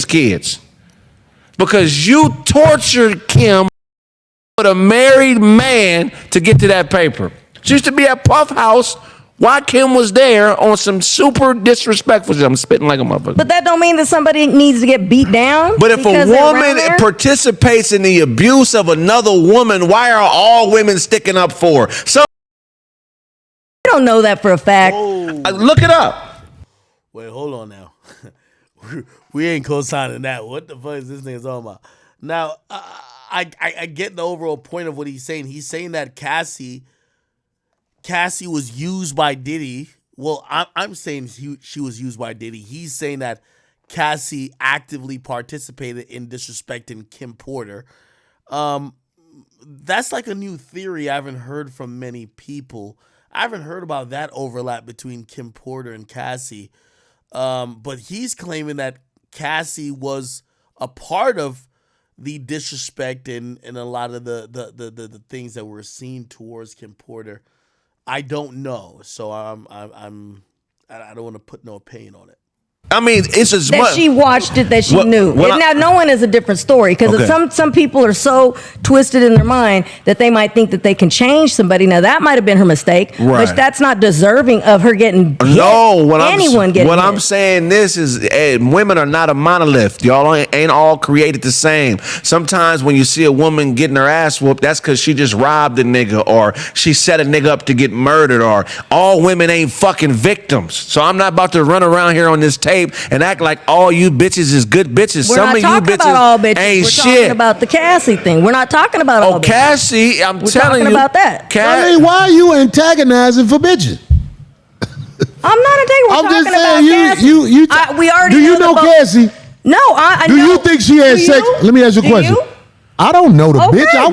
kids because you tortured Kim with a married man to get to that paper. She used to be at Puff House while Kim was there on some super disrespectful shit. I'm spitting like a motherfucker. But that don't mean that somebody needs to get beat down. But if a woman participates in the abuse of another woman, why are all women sticking up for her? So I don't know that for a fact. Look it up. Wait, hold on now. We ain't co-signing that. What the fuck is this nigga talking about? Now, I get the overall point of what he's saying. He's saying that Cassie was used by Diddy. Well, I'm saying she was used by Diddy. He's saying that Cassie actively participated in disrespecting Kim Porter. That's like a new theory I haven't heard from many people. I haven't heard about that overlap between Kim Porter and Cassie. But he's claiming that Cassie was a part of the disrespect and a lot of the things that were seen towards Kim Porter. I don't know, so I don't want to put no opinion on it. I mean, it's as that she watched it, that she knew. Now, knowing is a different story because some people are so twisted in their mind that they might think that they can change somebody. Now, that might have been her mistake, but that's not deserving of her getting hit. No, what I'm saying this is women are not a monolith. Y'all ain't all created the same. Sometimes when you see a woman getting her ass whooped, that's because she just robbed a nigga or she set a nigga up to get murdered, or all women ain't fucking victims. So I'm not about to run around here on this tape and act like all you bitches is good bitches. Some of you bitches about all bitches. Ain't We're shit. talking about the Cassie thing. We're not talking about all bitches. Cassie, I'm telling you. We're talking about that. I mean, why are you antagonizing for bitches? I'm not antagonizing. I'm just saying, we already do you know Cassie? No, I do you think she had sex? Let me ask you a question. I don't know the bitch. I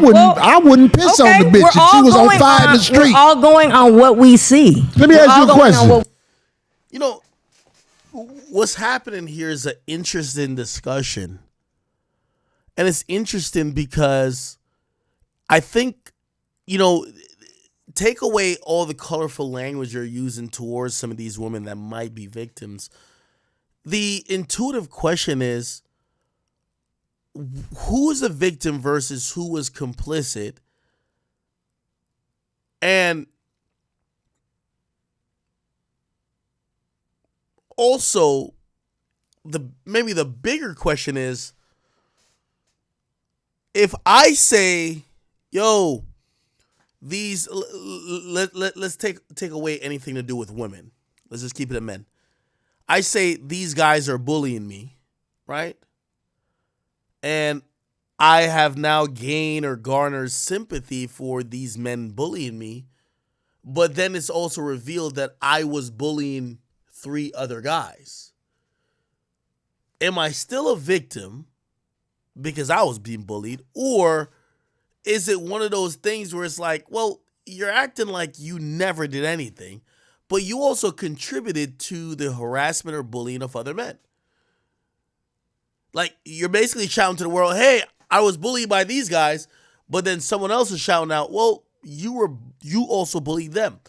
wouldn't piss on the bitch if she was on fire in the street. We're all going on what we see. Let me ask you a question. You know, what's happening here is an interesting discussion. And it's interesting because I think, take away all the colorful language you're using towards some of these women that might be victims. The intuitive question is, who is a victim versus who was complicit? And also, maybe the bigger question is, if I say, yo, let's take away anything to do with women. Let's just keep it at men. I say these guys are bullying me, right? And I have now gained or garnered sympathy for these men bullying me. But then it's also revealed that I was bullying 3 other guys. Am I still a victim because I was being bullied? Or is it one of those things where it's like, well, you're acting like you never did anything, but you also contributed to the harassment or bullying of other men? Like, you're basically shouting to the world, hey, I was bullied by these guys, but then someone else is shouting out, well, you also bullied them.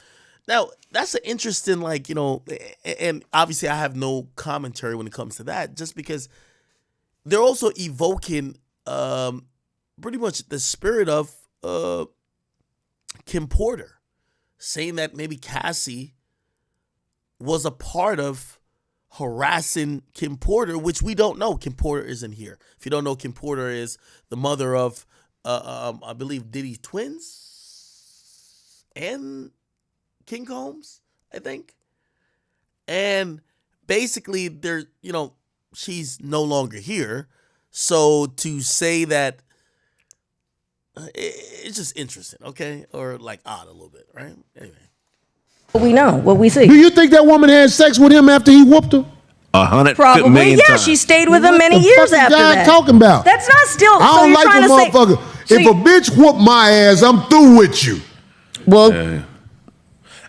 Now, that's an interesting, and obviously I have no commentary when it comes to that, just because they're also evoking pretty much the spirit of Kim Porter, saying that maybe Cassie was a part of harassing Kim Porter, which we don't know. Kim Porter isn't here. If you don't know, Kim Porter is the mother of, I believe, Diddy's twins and King Combs, I think. And basically, she's no longer here. So to say that, it's just interesting, okay? Or odd a little bit, right? Anyway. We know what we see. Do you think that woman had sex with him after he whooped her? 100 Probably, million yeah. times. She stayed with him many years after that. What the talking about? That's not still. I don't like a motherfucker. If a bitch whoop my ass, I'm through with you. Well.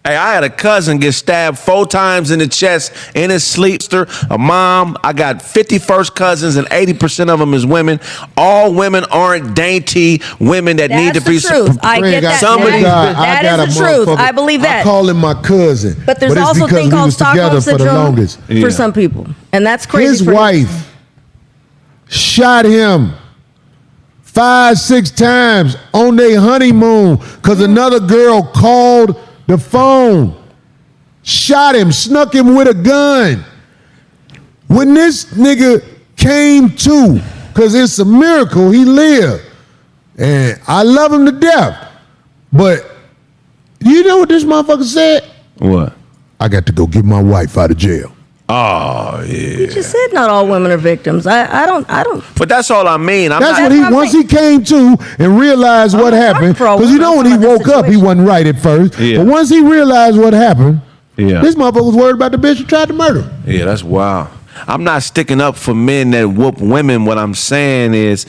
Hey, I had a cousin get stabbed 4 times in the chest in his sleep. A mom. I got 50 first cousins, and 80% of them is women. All women aren't dainty women that need to be. That's the truth. I get that. That is the truth. I believe that. I call him my cousin. But there's also a thing called Stockholm syndrome for some people, and that's crazy. His wife shot him 5-6 times on their honeymoon because another girl called the phone, shot him, snuck him with a gun. When this nigga came to, because it's a miracle, he lived. And I love him to death. But you know what this motherfucker said? What? I got to go get my wife out of jail. Oh, yeah. He just said not all women are victims. I don't. But that's all I mean. Once he came to and realized what happened, because you know when he woke up, he wasn't right at first. Yeah. But once he realized what happened, this motherfucker was worried about the bitch who tried to murder him. Yeah, that's wild. I'm not sticking up for men that whoop women. What I'm saying is,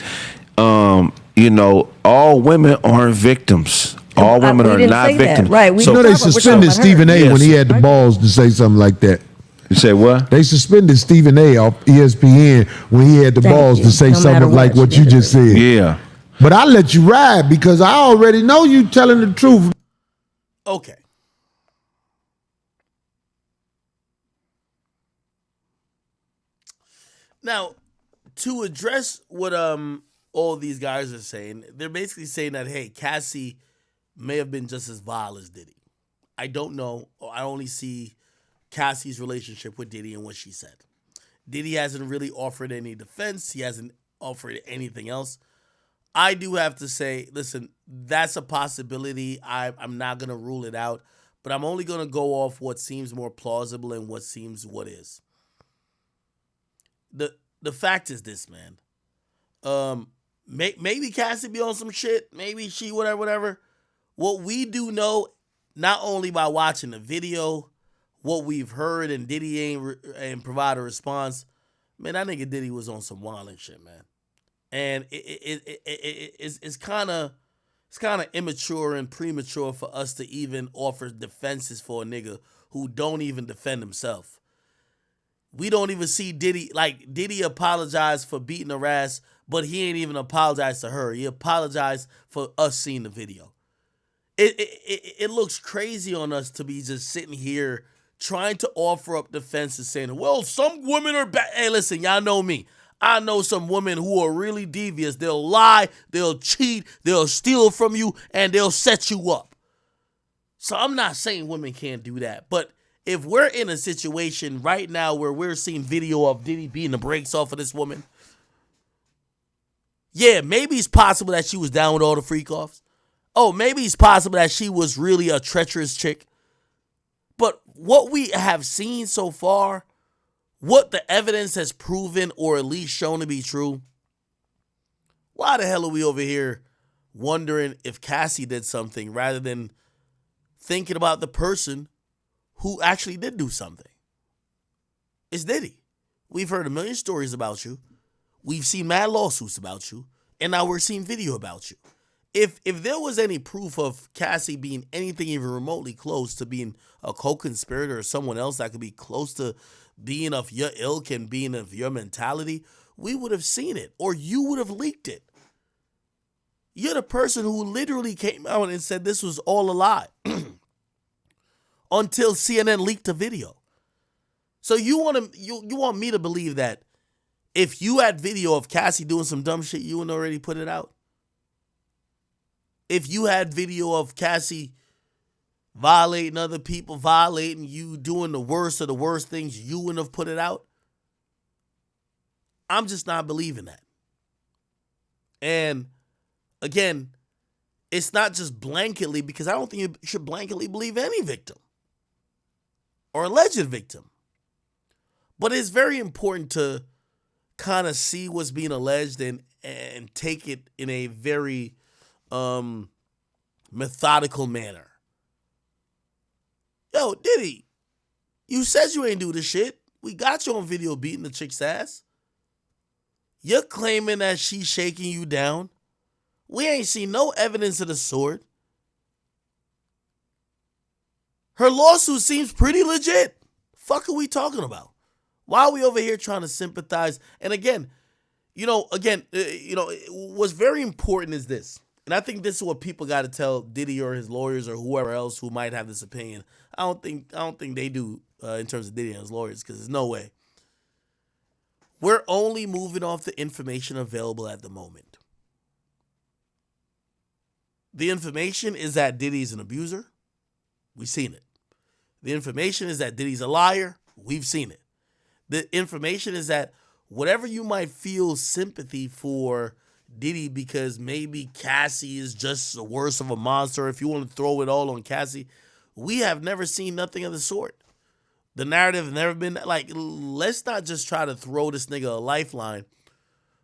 you know, all women aren't victims. All women are not victims. Right. You know they suspended Stephen A. when he had the balls to say something like that. You say what? They suspended Stephen A. off ESPN when he had the balls to say something like what you just said. Yeah. But I let you ride because I already know you telling the truth. Okay. Now, to address what all these guys are saying, they're basically saying that, hey, Cassie may have been just as vile as Diddy. I don't know. I only see Cassie's relationship with Diddy and what she said. Diddy hasn't really offered any defense. He hasn't offered anything else. I do have to say, listen, that's a possibility. I'm not going to rule it out, but I'm only going to go off what seems more plausible and what seems what is. The fact is this, man. Maybe Cassie be on some shit. Maybe she, whatever. What we do know, not only by watching the video, what we've heard, and Diddy ain't provide a response. Man, that nigga Diddy was on some wild and shit, man. And it's kind of immature and premature for us to even offer defenses for a nigga who don't even defend himself. We don't even see Diddy, like Diddy apologized for beating her ass, but he ain't even apologized to her. He apologized for us seeing the video. It looks crazy on us to be just sitting here trying to offer up defenses saying, well, some women are bad. Hey, listen, y'all know me. I know some women who are really devious. They'll lie, they'll cheat, they'll steal from you, and they'll set you up. So I'm not saying women can't do that, but if we're in a situation right now where we're seeing video of Diddy beating the brakes off of this woman, yeah, maybe it's possible that she was down with all the freak-offs. Oh, maybe it's possible that she was really a treacherous chick. But what we have seen so far, what the evidence has proven or at least shown to be true, why the hell are we over here wondering if Cassie did something rather than thinking about the person who actually did do something? It's Diddy. We've heard a million stories about you. We've seen mad lawsuits about you. And now we're seeing video about you. If there was any proof of Cassie being anything even remotely close to being a co-conspirator or someone else that could be close to being of your ilk and being of your mentality, we would have seen it, or you would have leaked it. You're the person who literally came out and said this was all a lie until CNN leaked the video. So you want me to believe that if you had video of Cassie doing some dumb shit, you wouldn't already put it out? If you had video of Cassie violating other people, violating you, doing the worst of the worst things, you wouldn't have put it out? I'm just not believing that. And again, it's not just blanketly, because I don't think you should blanketly believe any victim or alleged victim. But it's very important to kind of see what's being alleged and take it in a very methodical manner. Yo, Diddy, you said you ain't do this shit. We got you on video beating the chick's ass. You're claiming that she's shaking you down. We ain't seen no evidence of the sort. Her lawsuit seems pretty legit. Fuck are we talking about? Why are we over here trying to sympathize? And again, what's very important is this. And I think this is what people got to tell Diddy or his lawyers or whoever else who might have this opinion. I don't think they do in terms of Diddy and his lawyers, because there's no way. We're only moving off the information available at the moment. The information is that Diddy's an abuser. We've seen it. The information is that Diddy's a liar. We've seen it. The information is that whatever you might feel sympathy for Diddy because maybe Cassie is just the worst of a monster, if you want to throw it all on Cassie, we have never seen nothing of the sort. The narrative has never been like, let's not just try to throw this nigga a lifeline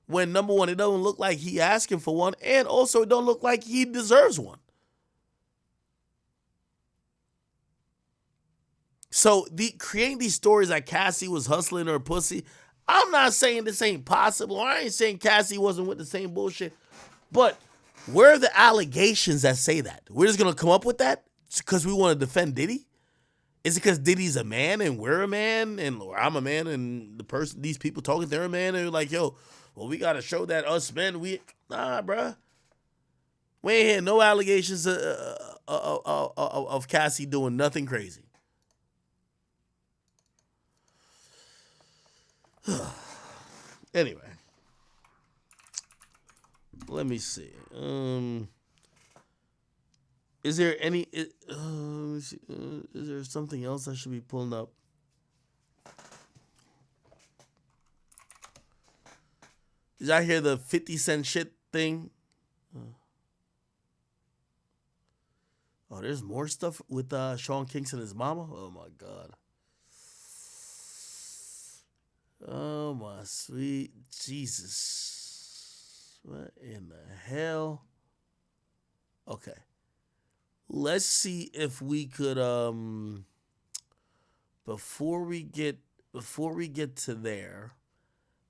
when, number one, it doesn't look like he asking for one, and also it don't look like he deserves one. So creating these stories like Cassie was hustling her pussy, I'm not saying this ain't possible. I ain't saying Cassie wasn't with the same bullshit. But where are the allegations that say that? We're just going to come up with that because we want to defend Diddy? Is it because Diddy's a man and we're a man and or I'm a man and these people talking, they're a man and they're like, yo, well, we got to show that us men, nah, bruh. We ain't had no allegations of Cassie doing nothing crazy. Anyway, let me see. Is there any? Is there something else I should be pulling up? Did I hear the 50 Cent shit thing? Oh, there's more stuff with Sean Kingston and his mama. Oh my God. Oh my sweet Jesus. What in the hell? Okay. Let's see if we could before we get to there,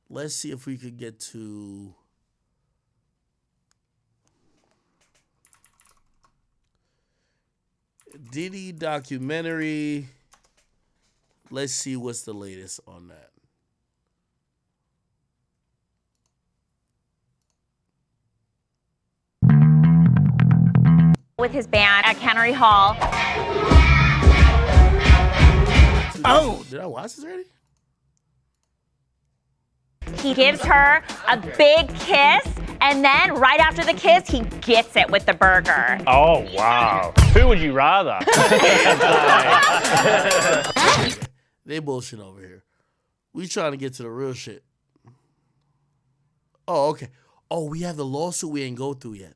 let's see if we could get to Diddy documentary. Let's see what's the latest on that. With his band at Cannery Hall. Oh, did I watch this already? He gives her a big kiss, and then right after the kiss, he gets it with the burger. Oh, wow. Who would you rather? They bullshit over here. We trying to get to the real shit. Oh, okay. Oh, we have the lawsuit we ain't go through yet.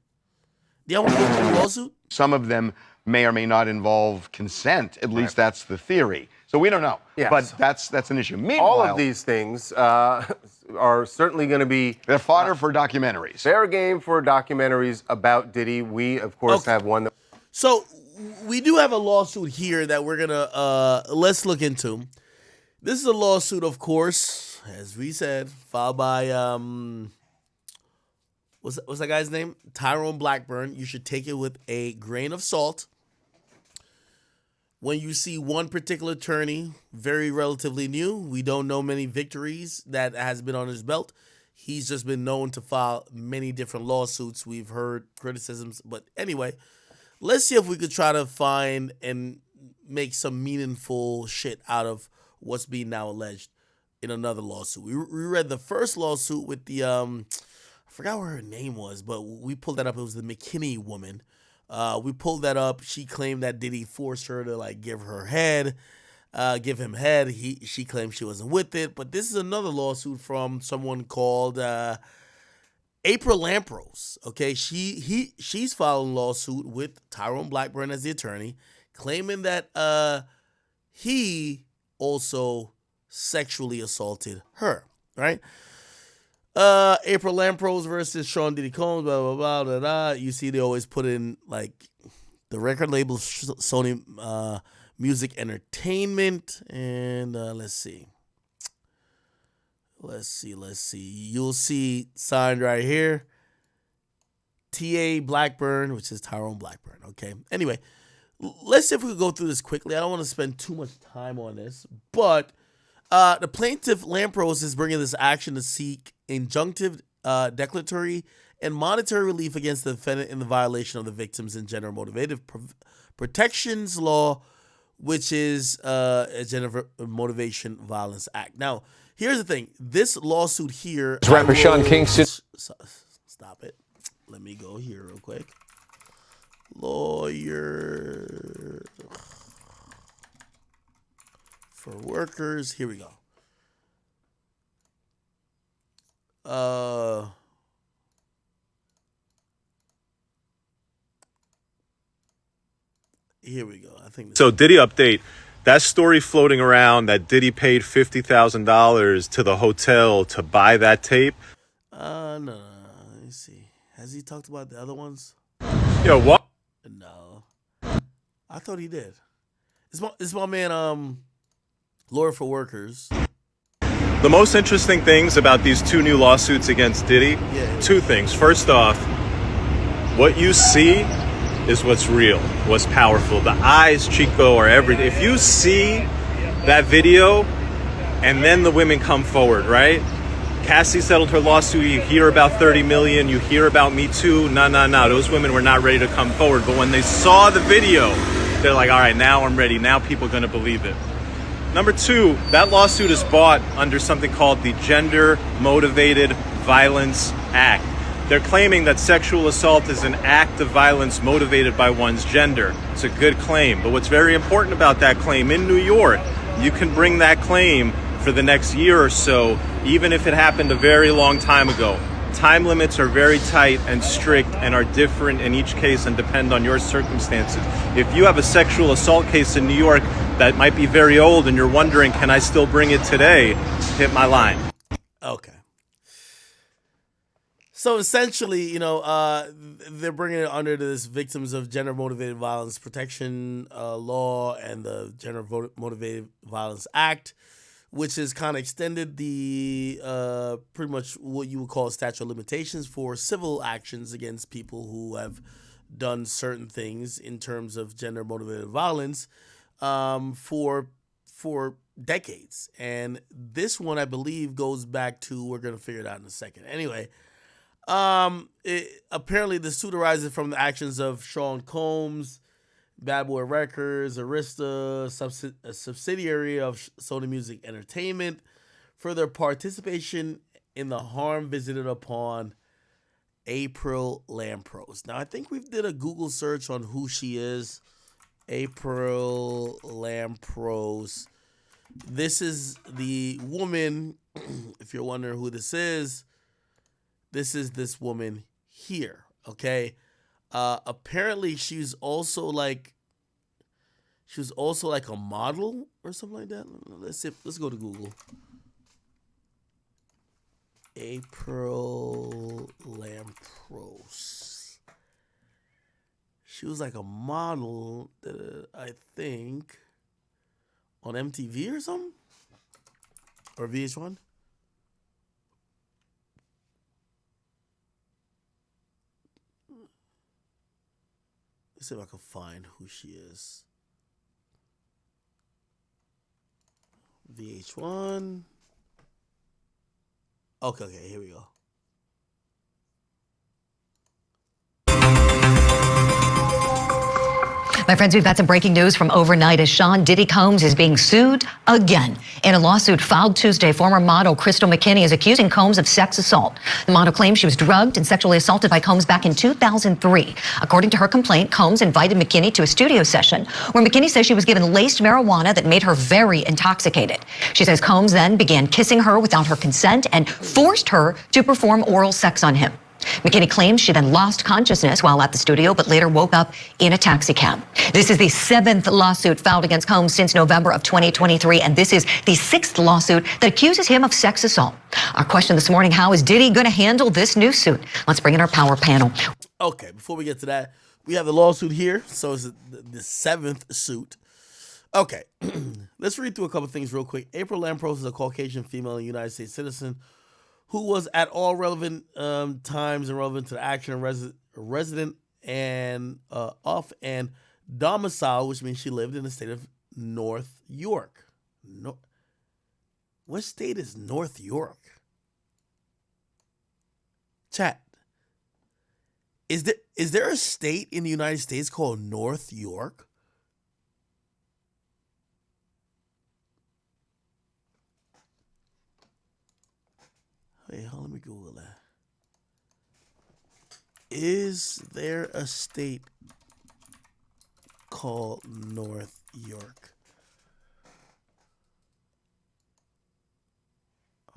Do y'all want to go through the lawsuit? Some of them may or may not involve consent. At least that's the theory. So we don't know. Yes. But that's an issue. Meanwhile, all of these things are certainly going to be... They're fodder for documentaries. Fair game for documentaries about Diddy. We, of course, have one that... So we do have a lawsuit here that we're going to... let's look into. This is a lawsuit, of course, as we said, filed by... What's that guy's name? Tyrone Blackburn. You should take it with a grain of salt. When you see one particular attorney, very relatively new, we don't know many victories that has been on his belt. He's just been known to file many different lawsuits. We've heard criticisms. But anyway, let's see if we could try to find and make some meaningful shit out of what's being now alleged in another lawsuit. We read the first lawsuit with the... I forgot what her name was, but we pulled that up. It was the McKinney woman. We pulled that up. She claimed that Diddy forced her to give him head. She claimed she wasn't with it. But this is another lawsuit from someone called April Lampros. Okay, she's filing a lawsuit with Tyrone Blackburn as the attorney, claiming that he also sexually assaulted her. Right. April Lampros versus Sean Diddy Combs, blah, blah, blah, blah, blah. You see they always put in, the record label Sony Music Entertainment. And let's see. You'll see signed right here. T.A. Blackburn, which is Tyrone Blackburn, okay? Anyway, let's see if we can go through this quickly. I don't want to spend too much time on this, but the plaintiff, Lampros, is bringing this action to seek injunctive, declaratory, and monetary relief against the defendant in the violation of the Victims and Gender Motivated Protections Law, which is a Gender Motivation Violence Act. Now, Here's the thing. This lawsuit here. Rapper Sean King sued. Stop it. Let me go here real quick. Lawyer for workers. Here we go. Here we go. I think so. Diddy update. That story floating around that Diddy paid $50,000 to the hotel to buy that tape. No. Let me see. Has he talked about the other ones? Yo, what? No. I thought he did. It's my man, lawyer for workers. The most interesting things about these two new lawsuits against Diddy, two things. First off, what you see is what's real, what's powerful. The eyes, Chico, are everything. If you see that video and then the women come forward, right? Cassie settled her lawsuit. You hear about 30 million. You hear about Me Too. No. Those women were not ready to come forward. But when they saw the video, they're like, all right, now I'm ready. Now people are going to believe it. Number two, that lawsuit is bought under something called the Gender Motivated Violence Act. They're claiming that sexual assault is an act of violence motivated by one's gender. It's a good claim. But what's very important about that claim, in New York, you can bring that claim for the next year or so, even if it happened a very long time ago. Time limits are very tight and strict and are different in each case and depend on your circumstances. If you have a sexual assault case in New York that might be very old and you're wondering, can I still bring it today? Hit my line. Okay. So essentially, they're bringing it under this Victims of Gender Motivated Violence Protection law and the Gender Motivated Violence Act, which has kind of extended the pretty much what you would call statute of limitations for civil actions against people who have done certain things in terms of gender motivated violence for decades. And this one, I believe, goes back to, we're going to figure it out in a second. Anyway, apparently the suit arises from the actions of Sean Combs, Bad Boy Records, Arista, a subsidiary of Sony Music Entertainment, for their participation in the harm visited upon April Lampros. Now, I think we did a Google search on who she is. April Lampros. This is the woman, if you're wondering who this is this woman here, okay? Apparently she was also like a model or something like that. Let's go to Google. April Lampros. She was like a model, I think, on MTV or something, or VH1. Let's see if I can find who she is. VH1. Okay, here we go. My friends, we've got some breaking news from overnight as Sean Diddy Combs is being sued again. In a lawsuit filed Tuesday, former model Crystal McKinney is accusing Combs of sex assault. The model claims she was drugged and sexually assaulted by Combs back in 2003. According to her complaint, Combs invited McKinney to a studio session where McKinney says she was given laced marijuana that made her very intoxicated. She says Combs then began kissing her without her consent and forced her to perform oral sex on him. McKinney claims she then lost consciousness while at the studio, but later woke up in a taxi cab. This is the 7th lawsuit filed against Combs since November of 2023, and this is the 6th lawsuit that accuses him of sex assault. Our question this morning, how is Diddy going to handle this new suit? Let's bring in our power panel. Okay, before we get to that, we have the lawsuit here, so it's the 7th suit. Okay, let's read through a couple things real quick. April Lampros is a Caucasian female United States citizen who was at all relevant times and relevant to the action and resident and off and domicile, which means she lived in the state of North York. What state is North York? Chat. Is there a state in the United States called North York? Wait, hold on, let me Google that. Is there a state called North York?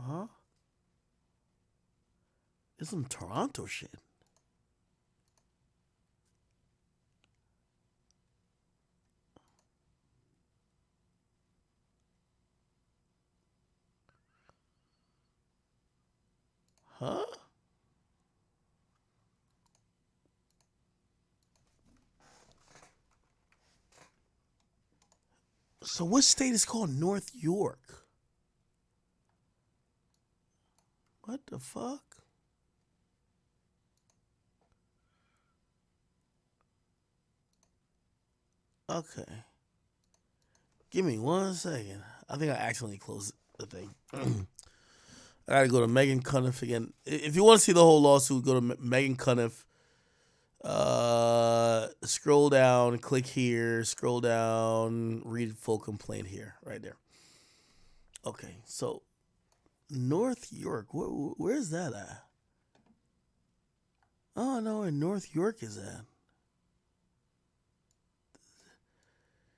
Huh? It's some Toronto shit. Huh? So what state is called North York? What the fuck? Okay. Give me 1 second. I think I accidentally closed the thing. I gotta go to Megan Cuniff again. If you want to see the whole lawsuit, go to Megan Cuniff. Scroll down, click here, scroll down, read full complaint here, right there. Okay, so North York, where's that at? Oh, no, where North York is at.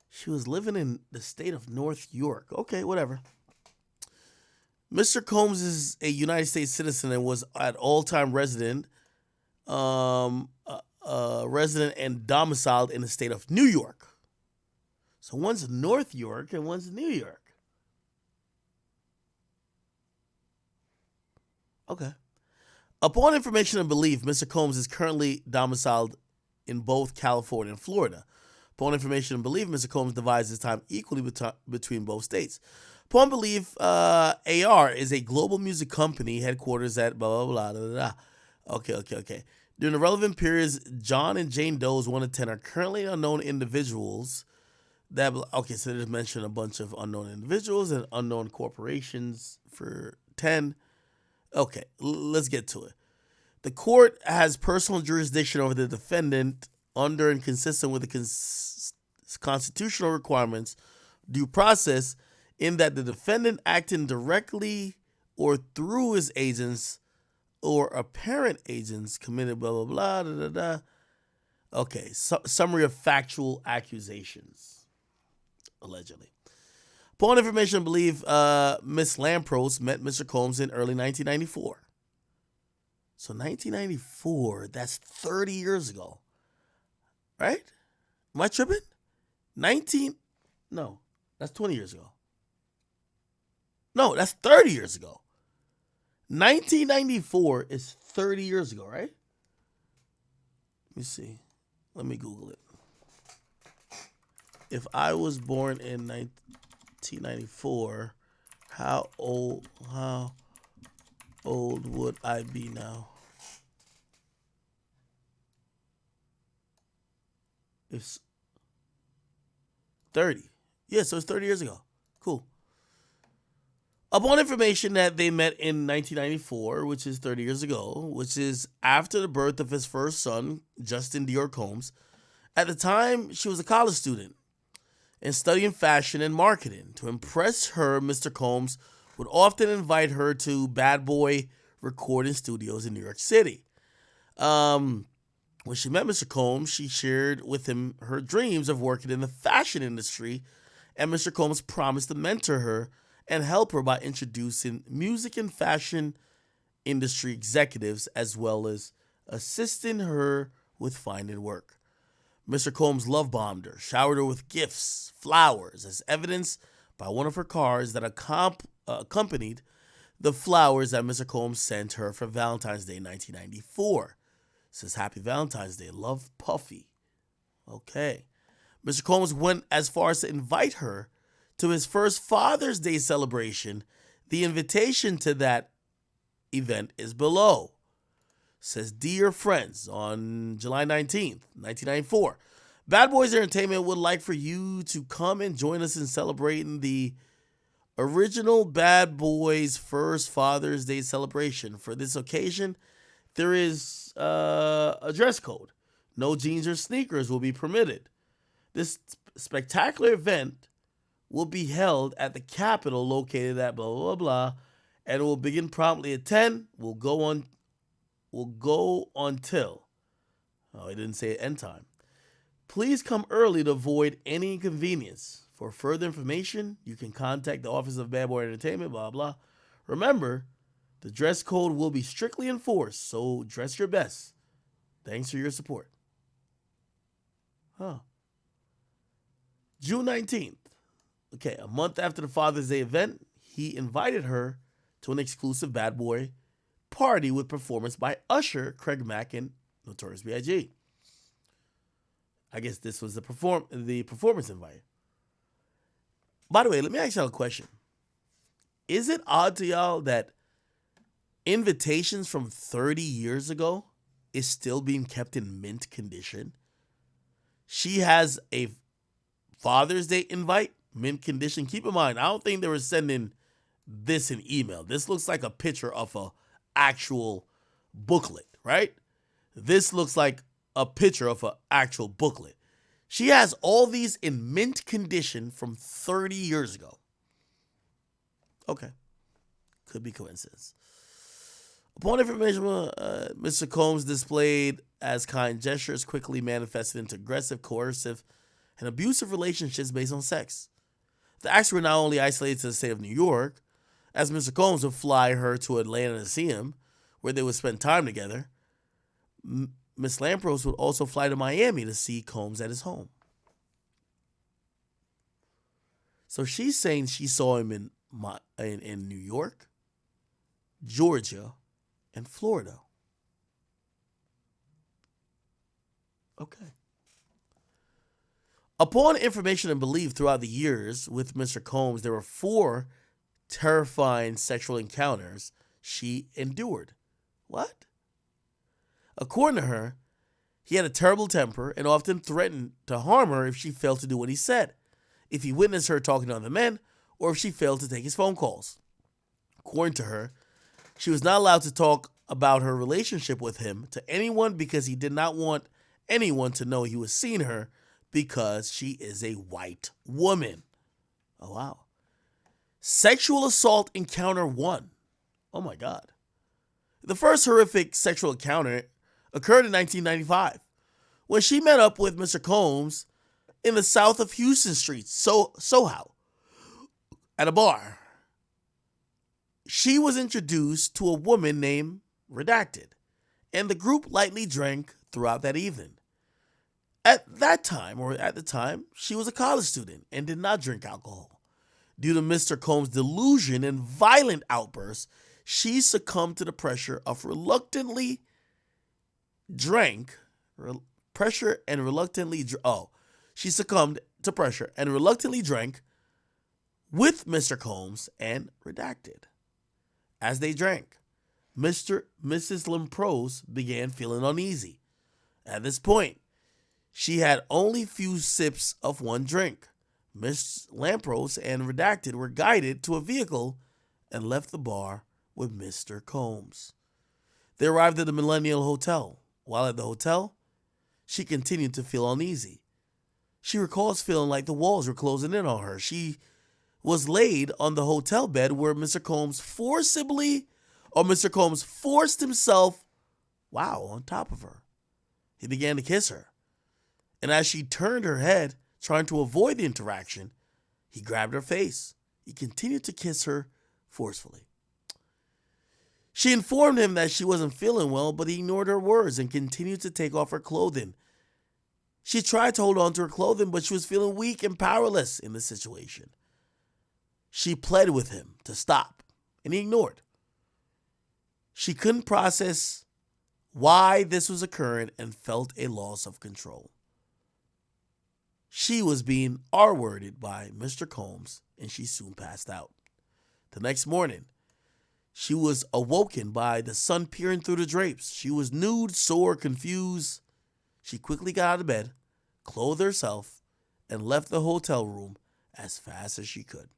She was living in the state of North York. Okay, whatever. Mr. Combs is a United States citizen and was at all-time resident and domiciled in the state of New York. So one's North York and one's New York. Okay. Upon information and belief, Mr. Combs is currently domiciled in both California and Florida. Upon information and belief, Mr. Combs divides his time equally between both states. Upon belief, AR is a global music company headquarters at blah, blah, blah, blah, blah. Okay. During the relevant periods, John and Jane Doe's 1 to 10 are currently unknown individuals. Okay, so they just mentioned a bunch of unknown individuals and unknown corporations for 10. Okay, let's get to it. The court has personal jurisdiction over the defendant under and consistent with the constitutional requirements, due process, in that the defendant acting directly or through his agents or apparent agents committed blah, blah, blah, Okay, summary of factual accusations, allegedly. Upon information and belief, Miss Lampros met Mr. Combs in early 1994. So 1994, that's 30 years ago. Right? Am I tripping? No, that's 20 years ago. No, that's 30 years ago. 1994 is 30 years ago, right? Let me see. Let me Google it. If I was born in 1994, how old would I be now? It's 30. Yeah, so it's 30 years ago. Cool. Upon information that they met in 1994, which is 30 years ago, which is after the birth of his first son, Justin Dior Combs. At the time, she was a college student and studying fashion and marketing. To impress her, Mr. Combs would often invite her to Bad Boy recording studios in New York City. When she met Mr. Combs, she shared with him her dreams of working in the fashion industry, and Mr. Combs promised to mentor her and help her by introducing music and fashion industry executives, as well as assisting her with finding work. Mr. Combs love-bombed her, showered her with gifts, flowers, as evidenced by one of her cards that accompanied the flowers that Mr. Combs sent her for Valentine's Day 1994. It says, Happy Valentine's Day, love, Puffy. Okay. Mr. Combs went as far as to invite her to his first Father's Day celebration. The invitation to that event is below. It says, Dear friends, on July 19th, 1994, Bad Boys Entertainment would like for you to come and join us in celebrating the original Bad Boys' first Father's Day celebration. For this occasion, there is a dress code. No jeans or sneakers will be permitted. This spectacular event will be held at the Capitol located at blah, blah, blah, and will begin promptly at 10. Will go until. Oh, he didn't say end time. Please come early to avoid any inconvenience. For further information, you can contact the Office of Bad Boy Entertainment, blah, blah. Remember, the dress code will be strictly enforced, so dress your best. Thanks for your support. June 19th. Okay, a month after the Father's Day event, he invited her to an exclusive Bad Boy party with performance by Usher, Craig Mack, and Notorious B.I.G. I guess this was the performance invite. By the way, let me ask y'all a question. Is it odd to y'all that invitations from 30 years ago is still being kept in mint condition? She has a Father's Day invite, mint condition. Keep in mind, I don't think they were sending this in email. This looks like a picture of a actual booklet, right? This looks like a picture of an actual booklet. She has all these in mint condition from 30 years ago. Okay. Could be coincidence. Upon information, Mr. Combs displayed as kind gestures quickly manifested into aggressive, coercive, and abusive relationships based on sex. The acts were not only isolated to the state of New York, as Mr. Combs would fly her to Atlanta to see him, where they would spend time together. Miss Lampros would also fly to Miami to see Combs at his home. So she's saying she saw him in New York, Georgia, and Florida. Okay. Upon information and belief throughout the years with Mr. Combs, there were 4 terrifying sexual encounters she endured. What? According to her, he had a terrible temper and often threatened to harm her if she failed to do what he said, if he witnessed her talking to other men, or if she failed to take his phone calls. According to her, she was not allowed to talk about her relationship with him to anyone because he did not want anyone to know he was seeing her because she is a white woman. Oh, wow. Sexual assault encounter 1. Oh, my God. The first horrific sexual encounter occurred in 1995 when she met up with Mr. Combs in the south of Houston Street, Soho, at a bar. She was introduced to a woman named Redacted, and the group lightly drank throughout that evening. At the time, she was a college student and did not drink alcohol. Due to Mr. Combs' delusion and violent outbursts, she succumbed to the pressure and reluctantly drank with Mr. Combs and Redacted. As they drank, Mrs. Lampros began feeling uneasy. At this point, she had only few sips of one drink. Miss Lampros and Redacted were guided to a vehicle and left the bar with Mr. Combs. They arrived at the Millennial Hotel. While at the hotel, she continued to feel uneasy. She recalls feeling like the walls were closing in on her. She was laid on the hotel bed where Mr. Combs forced himself, on top of her. He began to kiss her. And as she turned her head, trying to avoid the interaction, he grabbed her face. He continued to kiss her forcefully. She informed him that she wasn't feeling well, but he ignored her words and continued to take off her clothing. She tried to hold on to her clothing, but she was feeling weak and powerless in the situation. She pled with him to stop, and he ignored. She couldn't process why this was occurring and felt a loss of control. She was being R-worded by Mr. Combs, and she soon passed out. The next morning, she was awoken by the sun peering through the drapes. She was nude, sore, confused. She quickly got out of bed, clothed herself, and left the hotel room as fast as she could.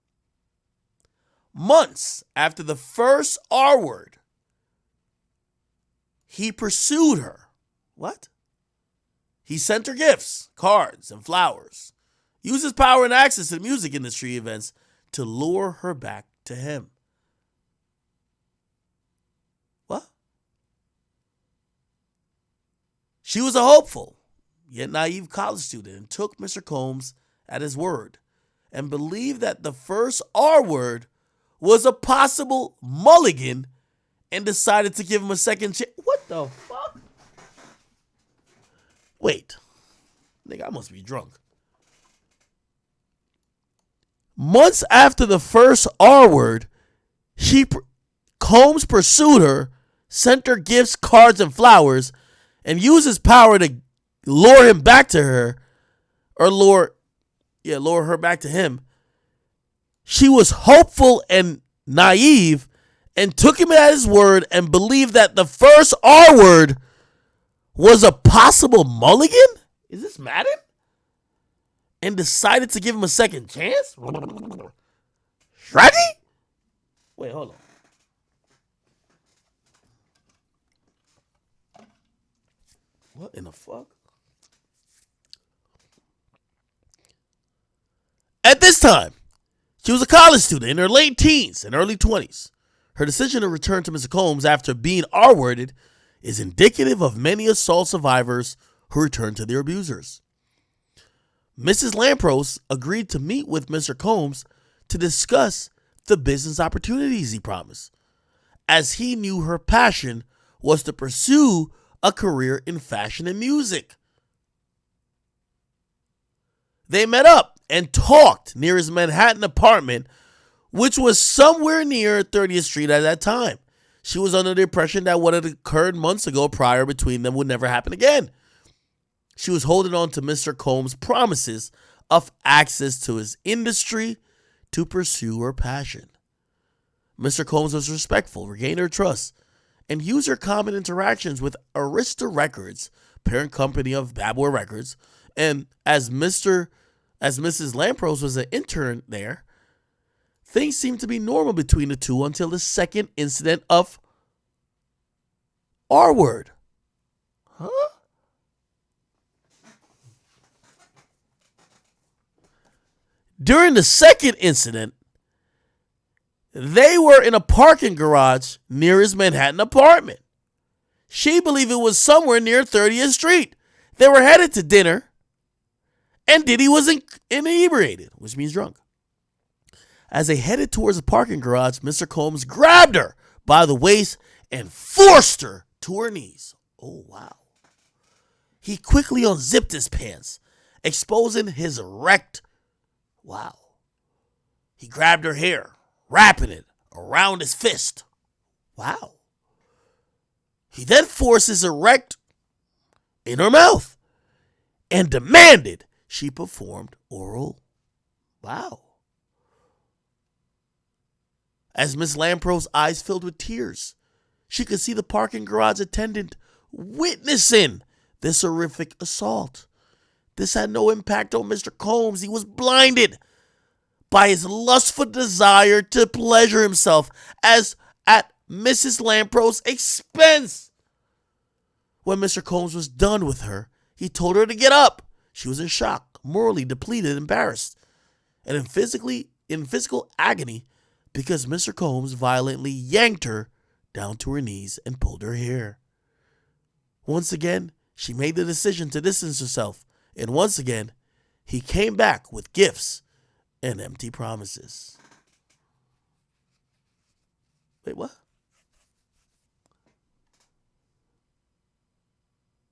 Months after the first R-word, he pursued her. What? He sent her gifts, cards, and flowers. Used his power and access to the music industry events to lure her back to him. She was a hopeful, yet naive college student and took Mr. Combs at his word and believed that the first R word was a possible mulligan and decided to give him a second chance. What the fuck? Wait. Nigga, I must be drunk. Months after the first R word, Combs pursued her, sent her gifts, cards, and flowers, and used his power to lure him back to her, or lure her back to him. She was hopeful and naive and took him at his word and believed that the first R word was a possible mulligan? Is this Madden? And decided to give him a second chance? Shreddy? Wait, hold on. What in the fuck? At this time, she was a college student in her late teens and early 20s. Her decision to return to Mr. Combs after being R-worded is indicative of many assault survivors who return to their abusers. Mrs. Lampros agreed to meet with Mr. Combs to discuss the business opportunities he promised, as he knew her passion was to pursue a career in fashion and music. They met up and talked near his Manhattan apartment, which was somewhere near 30th Street at that time. She was under the impression that what had occurred months ago prior between them would never happen again. She was holding on to Mr. Combs' promises of access to his industry to pursue her passion. Mr. Combs was respectful, regained her trust, and used her common interactions with Arista Records, parent company of Bad Boy Records, and as Mrs. Lampros was an intern there, things seemed to be normal between the two until the second incident of R-word. Huh? During the second incident, they were in a parking garage near his Manhattan apartment. She believed it was somewhere near 30th Street. They were headed to dinner, and Diddy was inebriated, which means drunk. As they headed towards the parking garage, Mr. Combs grabbed her by the waist and forced her to her knees. Oh, wow. He quickly unzipped his pants, exposing his erect. Wow. He grabbed her hair, wrapping it around his fist. Wow. He then forced his erect in her mouth and demanded she performed oral. Wow. As Miss Lampros' eyes filled with tears, she could see the parking garage attendant witnessing this horrific assault. This had no impact on Mr. Combs. He was blinded by his lustful desire to pleasure himself as at Mrs. Lampros' expense. When Mr. Combs was done with her, he told her to get up. She was in shock, morally depleted, embarrassed, and in physical agony because Mr. Combs violently yanked her down to her knees and pulled her hair. Once again, she made the decision to distance herself, and once again, he came back with gifts and empty promises. Wait, what?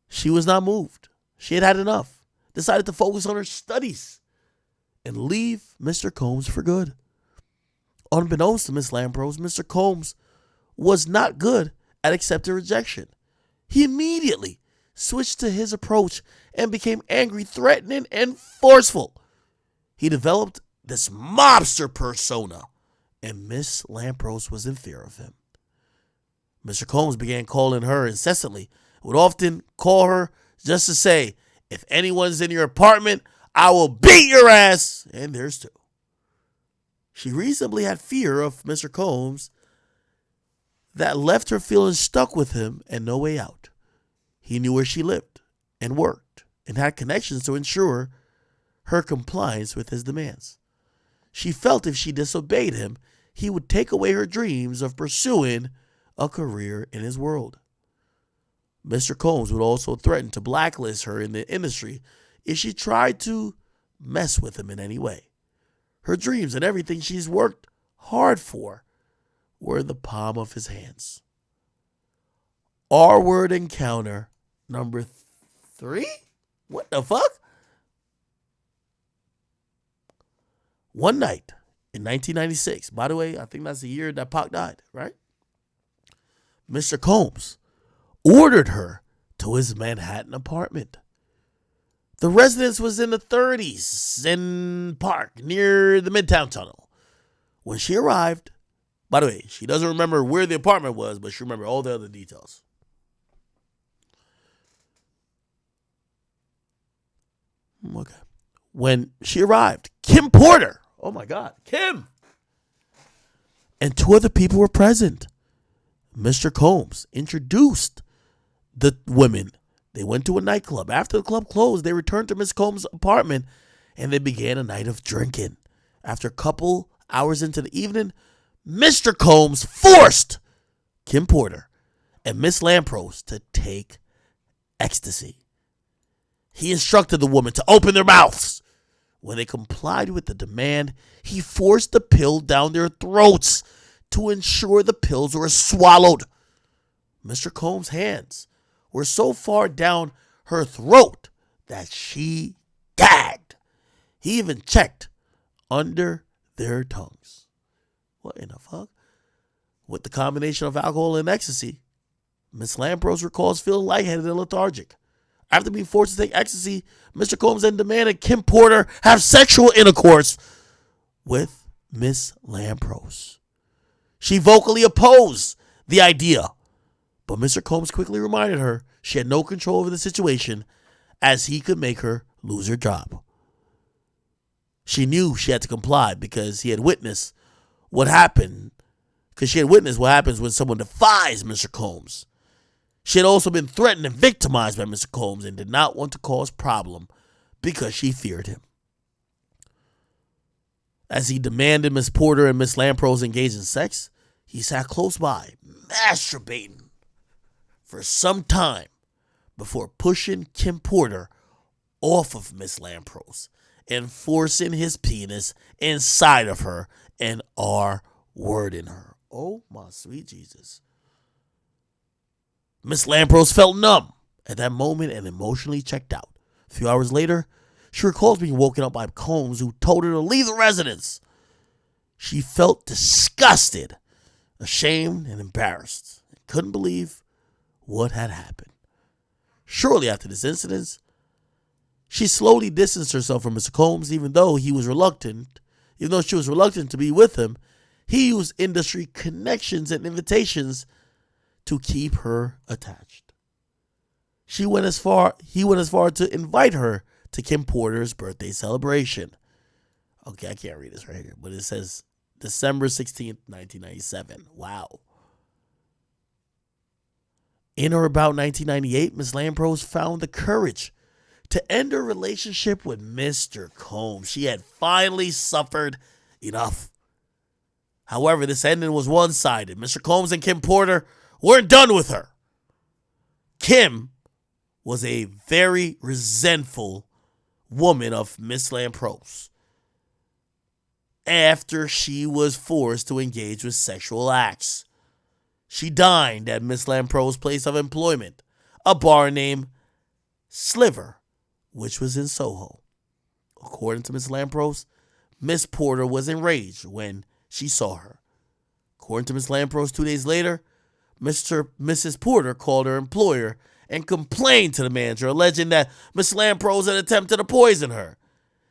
She was not moved. She had had enough, decided to focus on her studies and leave Mr. Combs for good. Unbeknownst to Miss Lampros, Mr. Combs was not good at accepting rejection. He immediately switched to his approach and became angry, threatening, and forceful. He developed this mobster persona, and Miss Lampros was in fear of him. Mr. Combs began calling her incessantly, would often call her just to say, if anyone's in your apartment, I will beat your ass. And there's two. She reasonably had fear of Mr. Combs that left her feeling stuck with him and no way out. He knew where she lived and worked and had connections to ensure her compliance with his demands. She felt if she disobeyed him, he would take away her dreams of pursuing a career in his world. Mr. Combs would also threaten to blacklist her in the industry if she tried to mess with him in any way. Her dreams and everything she's worked hard for were in the palm of his hands. R-word encounter number 3? What the fuck? One night in 1996, by the way, I think that's the year that Pac died, right? Mr. Combs ordered her to his Manhattan apartment. The residence was in the 30s in Park near the Midtown Tunnel. When she arrived, by the way, she doesn't remember where the apartment was, but she remembered all the other details. Okay. When she arrived, Kim Porter, oh my God, Kim, and 2 other people were present. Mr. Combs introduced the women. They went to a nightclub. After the club closed, they returned to Miss Combs' apartment and they began a night of drinking. After a couple hours into the evening, Mr. Combs forced Kim Porter and Miss Lampros to take ecstasy. He instructed the woman to open their mouths. When they complied with the demand, he forced the pill down their throats to ensure the pills were swallowed. Mr. Combs' hands were so far down her throat that she gagged. He even checked under their tongues. What in the fuck? With the combination of alcohol and ecstasy, Miss Lampros recalls feeling lightheaded and lethargic. After being forced to take ecstasy, Mr. Combs then demanded Kim Porter have sexual intercourse with Miss Lampros. She vocally opposed the idea, but Mr. Combs quickly reminded her she had no control over the situation as he could make her lose her job. She knew she had to comply because he had witnessed what happened, because she had witnessed what happens when someone defies Mr. Combs. She had also been threatened and victimized by Mr. Combs and did not want to cause problem because she feared him. As he demanded Miss Porter and Miss Lampros engage in sex, he sat close by, masturbating for some time before pushing Kim Porter off of Miss Lampros and forcing his penis inside of her and R-wording her. Oh, my sweet Jesus. Miss Lampros felt numb at that moment and emotionally checked out. A few hours later, she recalls being woken up by Combs, who told her to leave the residence. She felt disgusted, ashamed, and embarrassed, and couldn't believe what had happened. Shortly after this incident, she slowly distanced herself from Mr. Combs, even though she was reluctant to be with him. He used industry connections and invitations to keep her attached. He went as far to invite her to Kim Porter's birthday celebration. Okay, I can't read this right here, but it says December 16th, 1997. Wow. In or about 1998, Ms. Lampros found the courage to end her relationship with Mr. Combs. She had finally suffered enough. However, this ending was one-sided. Mr. Combs and Kim Porter weren't done with her. Kim was a very resentful woman of Miss Lampros after she was forced to engage with sexual acts. She dined at Miss Lampros' place of employment, a bar named Sliver, which was in Soho. According to Miss Lampros, Miss Porter was enraged when she saw her. According to Miss Lampros, 2 days later, Mrs. Porter called her employer and complained to the manager, alleging that Miss Lampros had attempted to poison her.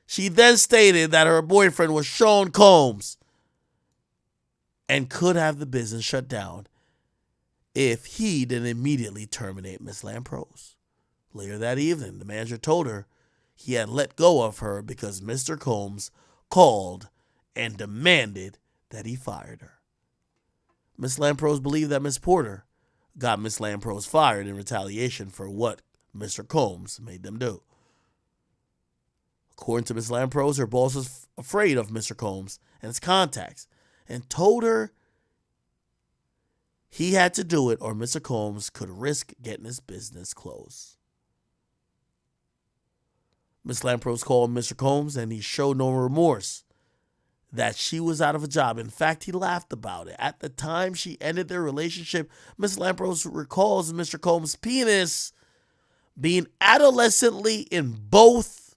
She then stated that her boyfriend was Sean Combs and could have the business shut down if he didn't immediately terminate Miss Lampros. Later that evening, the manager told her he had let go of her because Mr. Combs called and demanded that he fired her. Miss Lampros believed that Miss Porter got Miss Lampros fired in retaliation for what Mr. Combs made them do. According to Miss Lampros, her boss was afraid of Mr. Combs and his contacts and told her He had to do it or Mr. Combs could risk getting his business closed. Miss Lampros called Mr. Combs and he showed no remorse that she was out of a job. In fact, he laughed about it. At the time she ended their relationship, Miss Lampros recalls Mr. Combs' penis being adolescently in both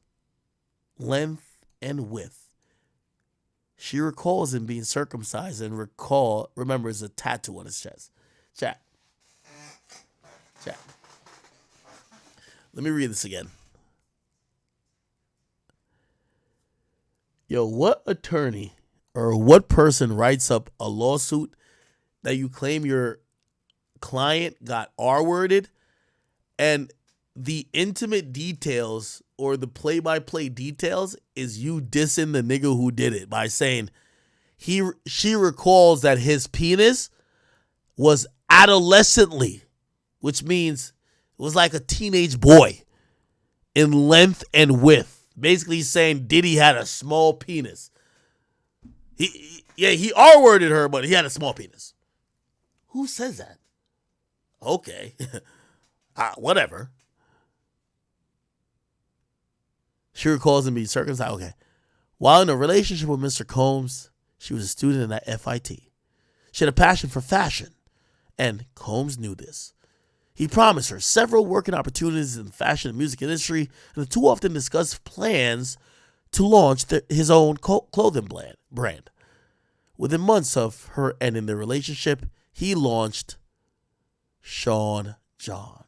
length and width. She recalls him being circumcised and remembers a tattoo on his chest. Chat. Let me read this again. Yo, what attorney or what person writes up a lawsuit that you claim your client got R-worded and the intimate details or the play-by-play details is you dissing the nigga who did it by saying she recalls that his penis was adolescently, which means it was like a teenage boy in length and width. Basically saying Diddy had a small penis. He R-worded her, but he had a small penis. Who says that? Okay. Whatever. She recalls him being circumcised. Okay. While in a relationship with Mr. Combs, she was a student at FIT. She had a passion for fashion, and Combs knew this. He promised her several working opportunities in the fashion and music industry, and the two often discussed plans to launch his own clothing brand. Within months of her ending their relationship, he launched Sean John.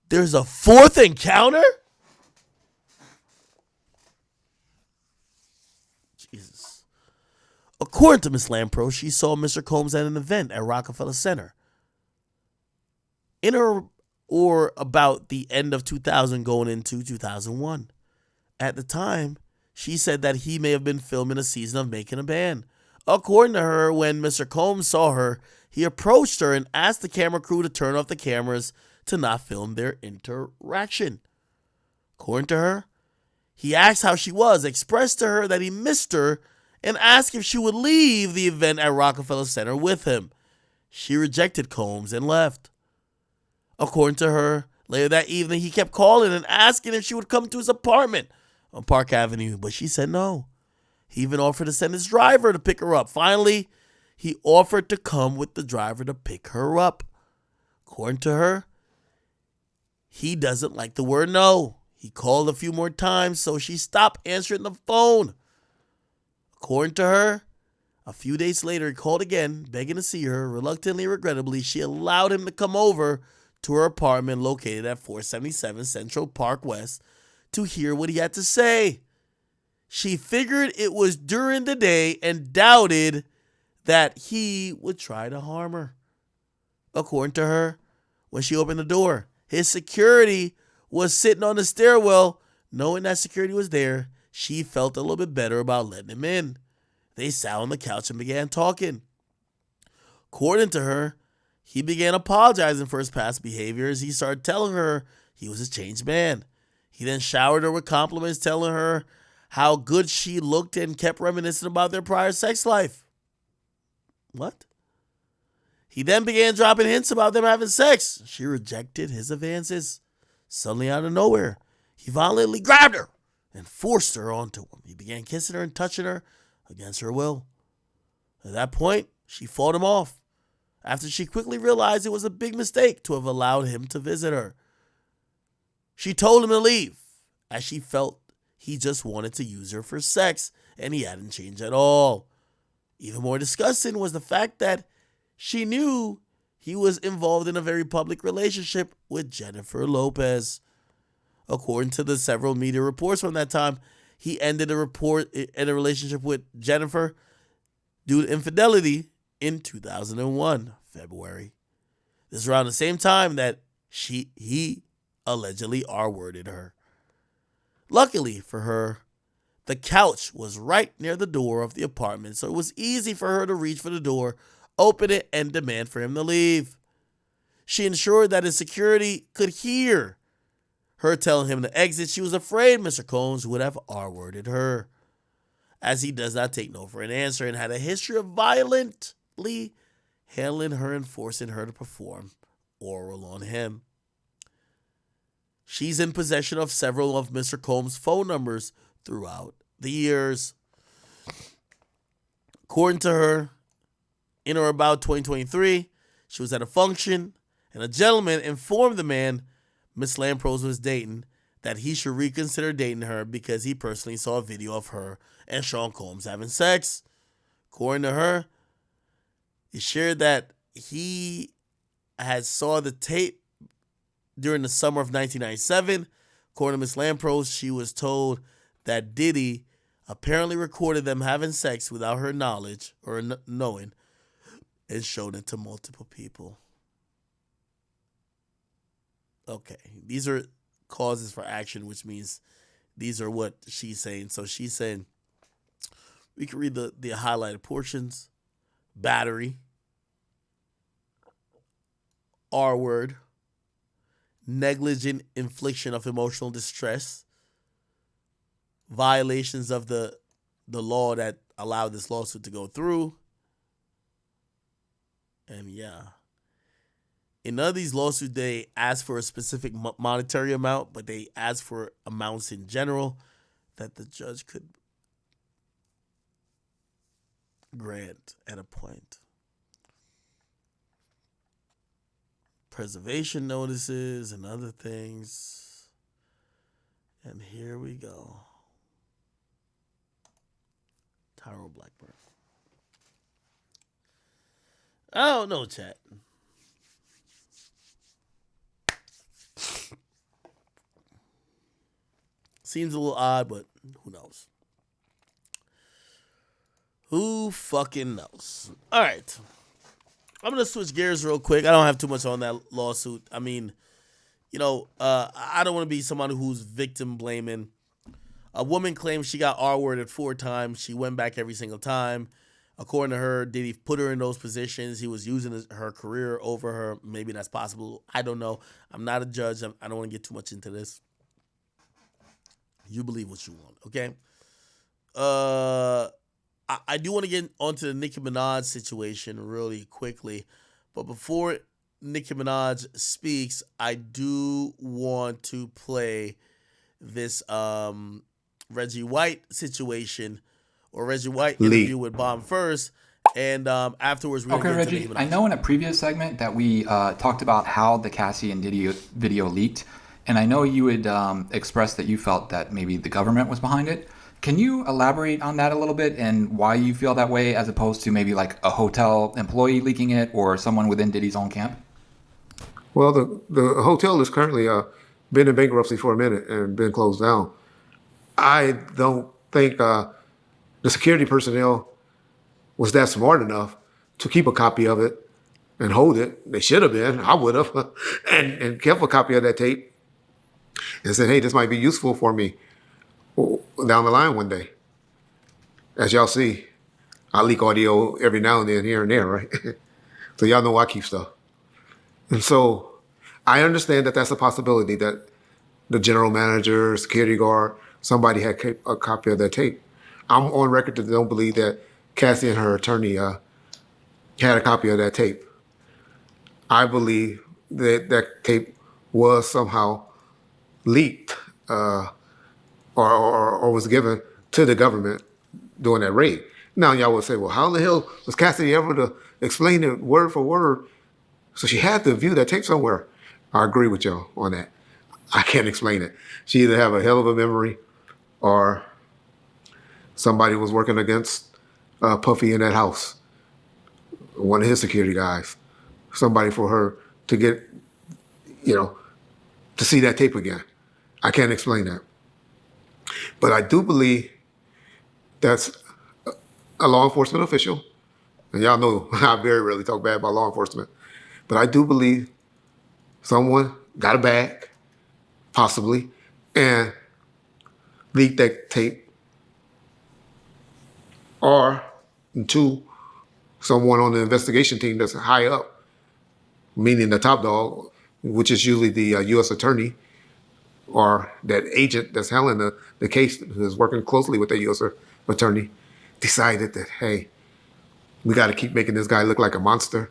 There's a fourth encounter? Jesus. According to Miss Lampros, she saw Mr. Combs at an event at Rockefeller Center. In or about the end of 2000 going into 2001. At the time, she said that he may have been filming a season of Making a Band. According to her, when Mr. Combs saw her, he approached her and asked the camera crew to turn off the cameras to not film their interaction. According to her, he asked how she was, expressed to her that he missed her, and asked if she would leave the event at Rockefeller Center with him. She rejected Combs and left. According to her, later that evening, he kept calling and asking if she would come to his apartment on Park Avenue, but she said no. He even offered to send his driver to pick her up. Finally, he offered to come with the driver to pick her up. According to her, he doesn't like the word no. He called a few more times, so she stopped answering the phone. According to her, a few days later, he called again, begging to see her. Reluctantly, regrettably, she allowed him to come over to her apartment located at 477 Central Park West to hear what he had to say. She figured it was during the day and doubted that he would try to harm her. According to her, when she opened the door, his security was sitting on the stairwell. Knowing that security was there, she felt a little bit better about letting him in. They sat on the couch and began talking. According to her, he began apologizing for his past behaviors. He started telling her he was a changed man. He then showered her with compliments, telling her how good she looked and kept reminiscing about their prior sex life. What? He then began dropping hints about them having sex. She rejected his advances. Suddenly, out of nowhere, he violently grabbed her and forced her onto him. He began kissing her and touching her against her will. At that point, she fought him off, after she quickly realized it was a big mistake to have allowed him to visit her. She told him to leave, as she felt he just wanted to use her for sex, and he hadn't changed at all. Even more disgusting was the fact that she knew he was involved in a very public relationship with Jennifer Lopez. According to the several media reports from that time, he ended a relationship with Jennifer due to infidelity in 2001, February. This is around the same time that he allegedly R-worded her. Luckily for her, the couch was right near the door of the apartment, so it was easy for her to reach for the door, open it, and demand for him to leave. She ensured that his security could hear her telling him to exit. She was afraid Mr. Combs would have R-worded her, as he does not take no for an answer and had a history of violently handling her and forcing her to perform oral on him. She's in possession of several of Mr. Combs' phone numbers throughout the years. According to her, in or about 2023, she was at a function, and a gentleman informed the man Miss Lampros was dating that he should reconsider dating her because he personally saw a video of her and Sean Combs having sex. According to her, he shared that he had saw the tape during the summer of 1997. According to Miss Lampros, she was told that Diddy apparently recorded them having sex without her knowledge or knowing and showed it to multiple people. Okay, these are causes for action, which means these are what she's saying. So she's saying, we can read the highlighted portions. Battery, R word, negligent infliction of emotional distress, violations of the law that allowed this lawsuit to go through. And yeah, in none of these lawsuits, they ask for a specific monetary amount, but they ask for amounts in general that the judge could grant at a point. Preservation notices and other things. And here we go. Tyrell Blackburn. I don't know, chat. Seems a little odd, but who knows? Who fucking knows? All right. I'm going to switch gears real quick. I don't have too much on that lawsuit. I mean, I don't want to be someone who's victim blaming. A woman claims she got R-worded 4 times. She went back every single time. According to her, Diddy put her in those positions. He was using her career over her. Maybe that's possible. I don't know. I'm not a judge. I don't want to get too much into this. You believe what you want, okay? I do want to get onto the Nicki Minaj situation really quickly. But before Nicki Minaj speaks, I do want to play this Reggie White situation, or Reggie White interview with Bomb first, and afterwards we're going to get Reggie, to Nicki Minaj. I know in a previous segment that we talked about how the Cassie and Diddy video leaked, and I know you had expressed that you felt that maybe the government was behind it. Can you elaborate on that a little bit and why you feel that way as opposed to maybe like a hotel employee leaking it or someone within Diddy's own camp? Well, the hotel is currently been in bankruptcy for a minute and been closed down. I don't think the security personnel was that smart enough to keep a copy of it and hold it. They should have been. I would have. and kept a copy of that tape and said, hey, this might be useful for me down the line one day. As y'all see, I leak audio every now and then here and there, right? So y'all know I keep stuff. And so I understand that that's a possibility, that the general manager, security guard, somebody had a copy of that tape. I'm on record that don't believe that Cassie and her attorney had a copy of that tape. I believe that that tape was somehow leaked or was given to the government during that raid. Now y'all would say, well, how the hell was Cassie able to explain it word for word? So she had to view that tape somewhere. I agree with y'all on that. I can't explain it. She either have a hell of a memory or somebody was working against Puffy in that house, one of his security guys, somebody for her to get, to see that tape again. I can't explain that. But I do believe that's a law enforcement official. And y'all know I very rarely talk bad about law enforcement. But I do believe someone got a bag, possibly, and leaked that tape. Or, 2, someone on the investigation team that's high up, meaning the top dog, which is usually the U.S. attorney, or that agent that's handling the case, who's working closely with the U.S. attorney, decided that, hey, we got to keep making this guy look like a monster.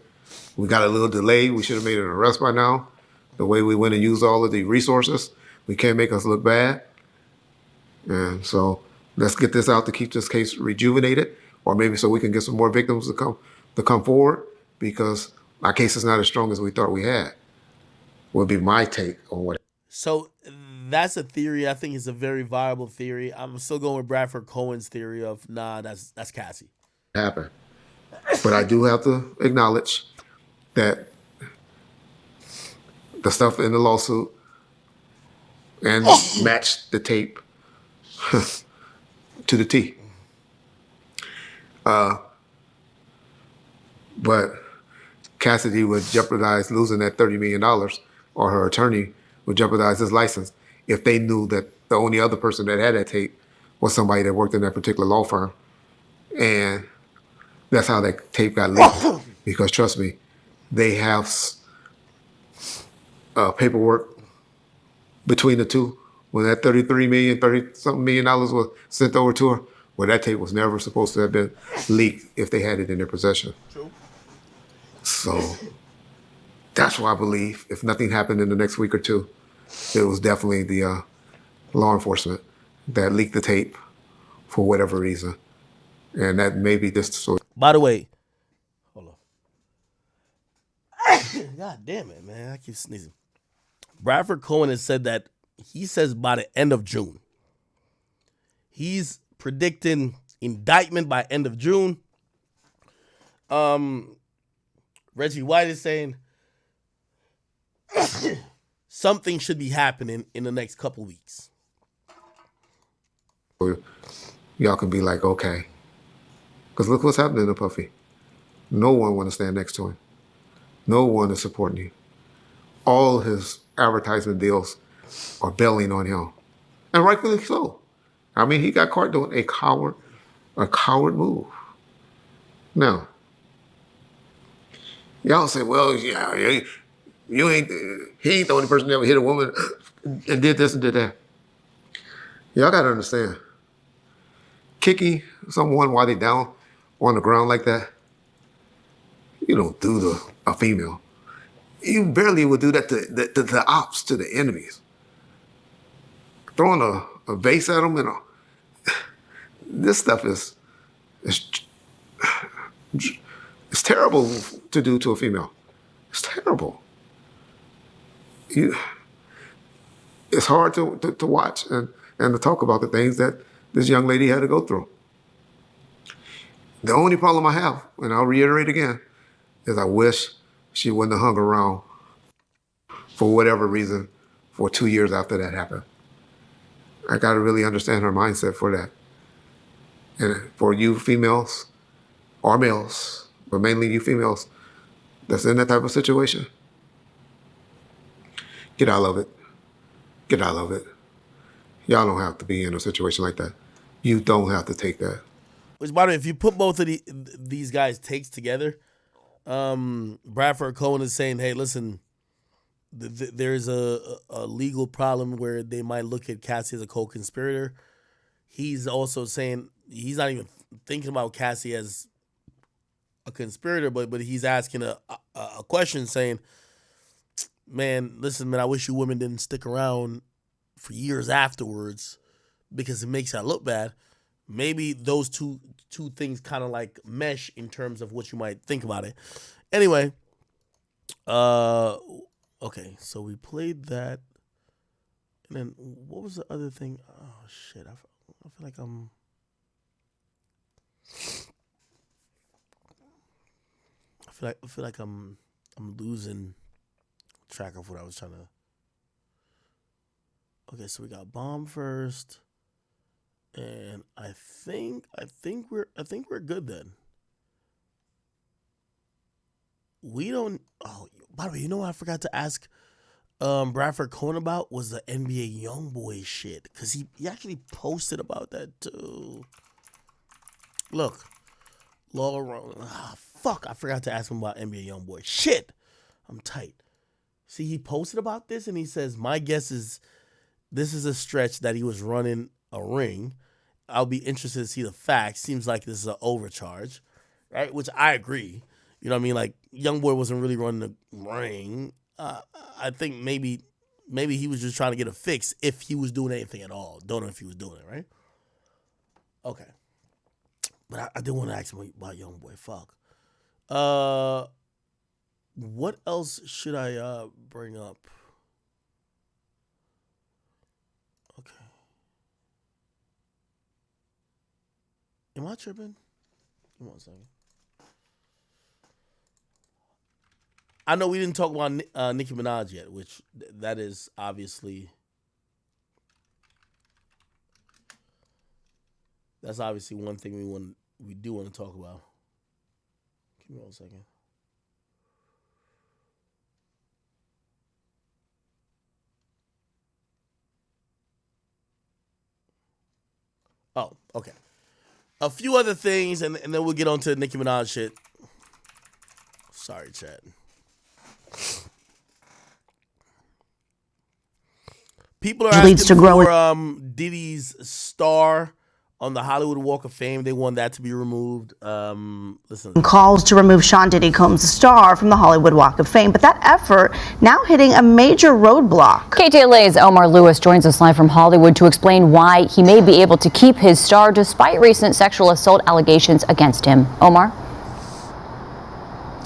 We got a little delayed. We should have made an arrest by now. The way we went and used all of the resources, we can't make us look bad. And so let's get this out to keep this case rejuvenated, or maybe so we can get some more victims to come forward, because our case is not as strong as we thought we had. Would be my take on what. So that's a theory. I think it's a very viable theory. I'm still going with Bradford Cohen's theory of that's Cassie. Happened. But I do have to acknowledge that the stuff in the lawsuit and matched the tape to the T. But Cassidy would jeopardize losing that $30 million, or her attorney would jeopardize his license if they knew that the only other person that had that tape was somebody that worked in that particular law firm. And that's how that tape got leaked. Because trust me, they have paperwork between the two. When that $30-something million was sent over to her, well, that tape was never supposed to have been leaked if they had it in their possession. True. So that's why I believe if nothing happened in the next week or two, it was definitely the law enforcement that leaked the tape for whatever reason. And that may be this sort. By the way, hold on. God damn it, man. I keep sneezing. Bradford Cohen has said that he says by the end of June. He's predicting indictment by end of June. Reggie White is saying something should be happening in the next couple weeks. Y'all can be like, okay. Because look what's happening to Puffy. No one want to stand next to him. No one is supporting him. All his advertisement deals are bailing on him. And rightfully so. I mean, he got caught doing a coward move. Now, y'all say, well, yeah, he ain't the only person that ever hit a woman and did this and did that. Y'all got to understand, kicking someone while they down on the ground like that, you don't do to a female. You barely would do that to the ops, to the enemies. Throwing a vase at them this stuff is it's terrible to do to a female. It's terrible. It's hard to watch and to talk about the things that this young lady had to go through. The only problem I have, and I'll reiterate again, is I wish she wouldn't have hung around for whatever reason for 2 years after that happened. I got to really understand her mindset for that. And for you females, or males, but mainly you females that's in that type of situation, get out of it. Get out of it. Y'all don't have to be in a situation like that. You don't have to take that. Which, by the way, if you put both of these guys' takes together, Bradford Cohen is saying, hey, listen, there's a legal problem where they might look at Cassie as a co-conspirator. He's also saying he's not even thinking about Cassie as a conspirator, but he's asking a question saying, man, listen, man, I wish you women didn't stick around for years afterwards because it makes that look bad. Maybe those two things kind of like mesh in terms of what you might think about it. Anyway, okay, so we played that. And then what was the other thing? Oh, shit. I feel like I feel like I'm losing track of what I was trying to. Okay, so we got Bomb first, and I think we're good then. We don't. Oh, by the way, you know what I forgot to ask Bradford Cohen about was the NBA YoungBoy shit, because he actually posted about that too. Look, Laura. Fuck, I forgot to ask him about NBA YoungBoy. Shit, I'm tight. See, he posted about this and he says, my guess is this is a stretch that he was running a ring. I'll be interested to see the facts. Seems like this is an overcharge, right? Which I agree. You know what I mean? Like, YoungBoy wasn't really running the ring. I think maybe he was just trying to get a fix if he was doing anything at all. Don't know if he was doing it, right? Okay. But I did want to ask him about YoungBoy. Fuck. What else should I bring up? Okay. Am I tripping? Give me 1 second. I know we didn't talk about Nicki Minaj yet, which that is obviously... That's obviously one thing we do want to talk about. Give me 1 second. Oh, okay. A few other things, and then we'll get on to Nicki Minaj shit. Sorry, chat. People are asking for Diddy's star on the Hollywood Walk of Fame. They want that to be removed. Listen. Calls to remove Sean Diddy Combs' star from the Hollywood Walk of Fame, but that effort now hitting a major roadblock. KTLA's Omar Lewis joins us live from Hollywood to explain why he may be able to keep his star despite recent sexual assault allegations against him. Omar?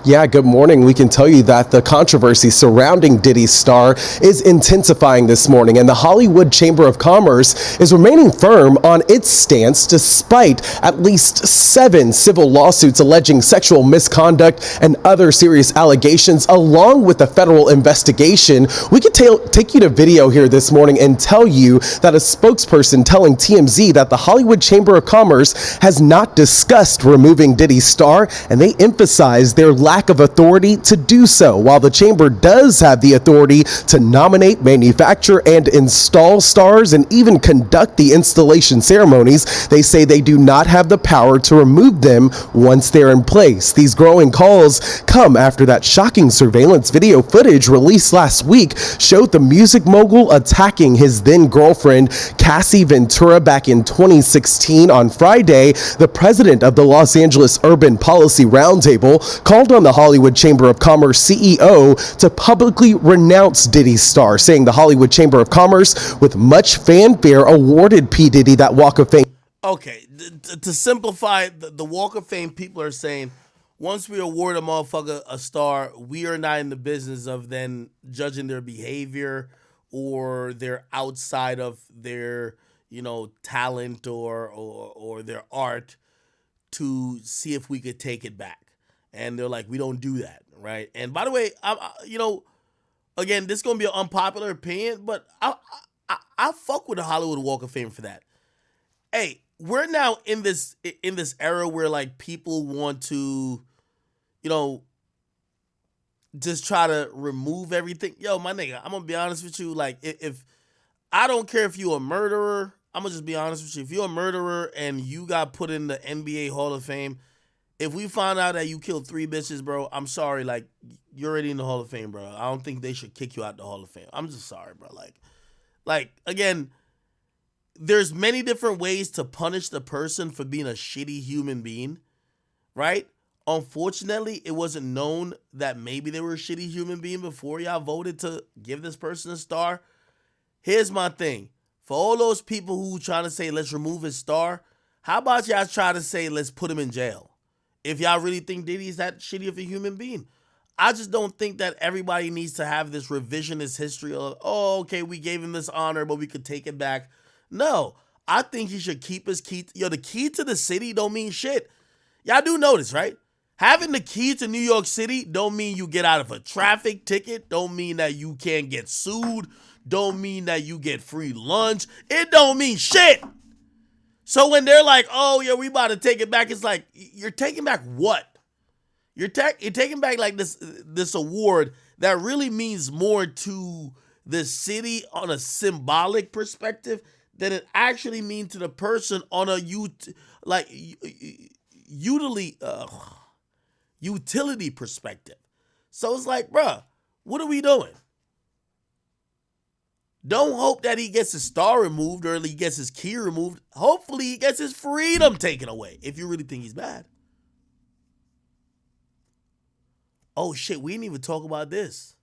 Yeah, good morning. We can tell you that the controversy surrounding Diddy's star is intensifying this morning, and the Hollywood Chamber of Commerce is remaining firm on its stance despite at least 7 civil lawsuits alleging sexual misconduct and other serious allegations, along with a federal investigation. We could take you to video here this morning and tell you that a spokesperson telling TMZ that the Hollywood Chamber of Commerce has not discussed removing Diddy's star, and they emphasize their lack of authority to do so. While the chamber does have the authority to nominate, manufacture, and install stars and even conduct the installation ceremonies, they say they do not have the power to remove them once they're in place. These growing calls come after that shocking surveillance video footage released last week showed the music mogul attacking his then girlfriend Cassie Ventura back in 2016. On Friday, the president of the Los Angeles Urban Policy Roundtable called on the Hollywood Chamber of Commerce CEO to publicly renounce Diddy's star, saying the Hollywood Chamber of Commerce, with much fanfare, awarded P. Diddy that Walk of Fame. Okay, to simplify, the Walk of Fame, people are saying, once we award a motherfucker a star, we are not in the business of then judging their behavior or their outside of their, talent or their art to see if we could take it back. And they're like, we don't do that, right? And by the way, again, this is gonna be an unpopular opinion, but I fuck with the Hollywood Walk of Fame for that. Hey, we're now in this era where like people want to, just try to remove everything. Yo, my nigga, I'm gonna be honest with you. Like, if I don't care if you're a murderer, I'm gonna just be honest with you. If you're a murderer and you got put in the NBA Hall of Fame, if we find out that you killed 3 bitches, bro, I'm sorry. Like, you're already in the Hall of Fame, bro. I don't think they should kick you out the Hall of Fame. I'm just sorry, bro. Like again, there's many different ways to punish the person for being a shitty human being, right? Unfortunately, it wasn't known that maybe they were a shitty human being before y'all voted to give this person a star. Here's my thing. For all those people who trying to say, let's remove his star, how about y'all try to say, let's put him in jail? If y'all really think Diddy's that shitty of a human being. I just don't think that everybody needs to have this revisionist history of, oh, okay, we gave him this honor, but we could take it back. No, I think he should keep his key. The key to the city don't mean shit. Y'all do notice, right? Having the key to New York City don't mean you get out of a traffic ticket. Don't mean that you can't get sued. Don't mean that you get free lunch. It don't mean shit. So when they're like, oh, yeah, we about to take it back, it's like, you're taking back what? You're taking back like this award that really means more to the city on a symbolic perspective than it actually means to the person on a utility perspective. So it's like, bruh, what are we doing? Don't hope that he gets his star removed or he gets his key removed. Hopefully he gets his freedom taken away if you really think he's bad. Oh shit, we didn't even talk about this.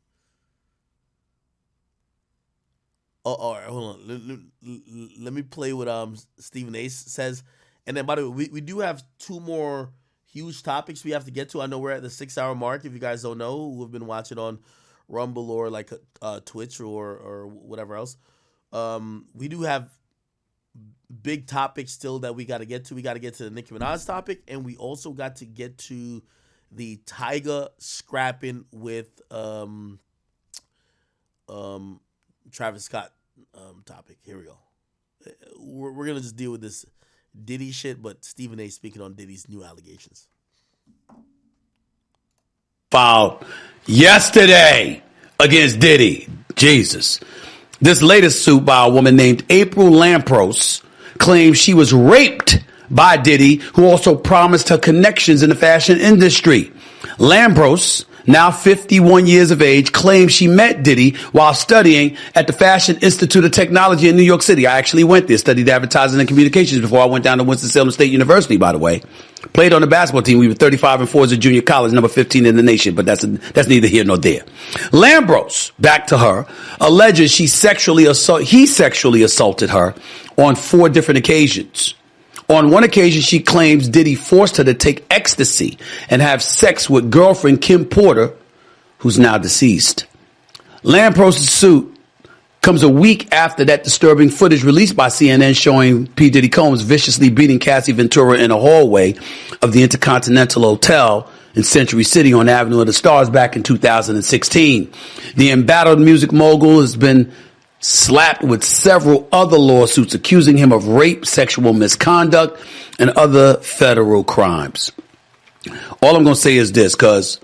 Oh, all right, hold on. Let me play what Stephen A says, and then by the way, we do have two more huge topics we have to get to. I know we're at the 6 hour mark. If you guys don't know, who have been watching on Rumble or like Twitch or whatever else, we do have big topics still that we got to get to. We got to get to the Nicki Minaj topic, and we also got to get to the Tyga scrapping with Travis Scott topic. Here we go. We're gonna just deal with this Diddy shit, but Stephen A speaking on Diddy's new allegations. Filed yesterday against Diddy. Jesus. This latest suit by a woman named April Lampros claims she was raped by Diddy, who also promised her connections in the fashion industry. Lampros, now 51 years of age, claims she met Diddy while studying at the Fashion Institute of Technology in New York City. I actually went there, studied advertising and communications before I went down to Winston-Salem State University, by the way. Played on the basketball team. We were 35-4 as a junior college, number 15 in the nation, but that's neither here nor there. Lampros, back to her, alleges he sexually assaulted her on 4 different occasions. On one occasion, she claims Diddy forced her to take ecstasy and have sex with girlfriend Kim Porter, who's now deceased. Lampros' suit comes a week after that disturbing footage released by CNN showing P. Diddy Combs viciously beating Cassie Ventura in a hallway of the Intercontinental Hotel in Century City on Avenue of the Stars back in 2016. The embattled music mogul has been slapped with several other lawsuits accusing him of rape, sexual misconduct, and other federal crimes. All I'm going to say is this, because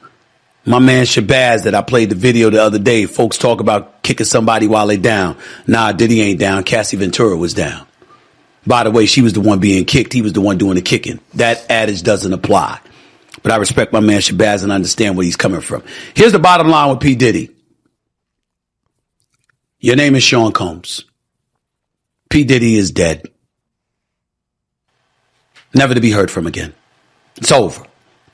my man Shabazz that I played the video the other day, folks talk about kicking somebody while they down. Nah, Diddy ain't down. Cassie Ventura was down. By the way, she was the one being kicked. He was the one doing the kicking. That adage doesn't apply. But I respect my man Shabazz and understand where he's coming from. Here's the bottom line with P. Diddy. Your name is Sean Combs. P. Diddy is dead. Never to be heard from again. It's over.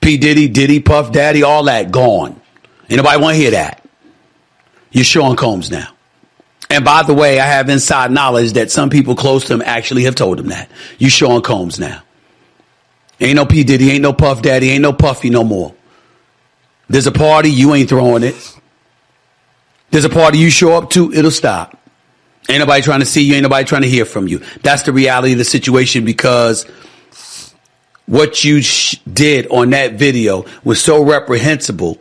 P. Diddy, Puff Daddy, all that gone. Ain't nobody want to hear that. You're Sean Combs now. And by the way, I have inside knowledge that some people close to him actually have told him that. You Sean Combs now. Ain't no P. Diddy, ain't no Puff Daddy, ain't no Puffy no more. There's a party, you ain't throwing it. There's a party you show up to, it'll stop. Ain't nobody trying to see you, ain't nobody trying to hear from you. That's the reality of the situation, because what you did on that video was so reprehensible.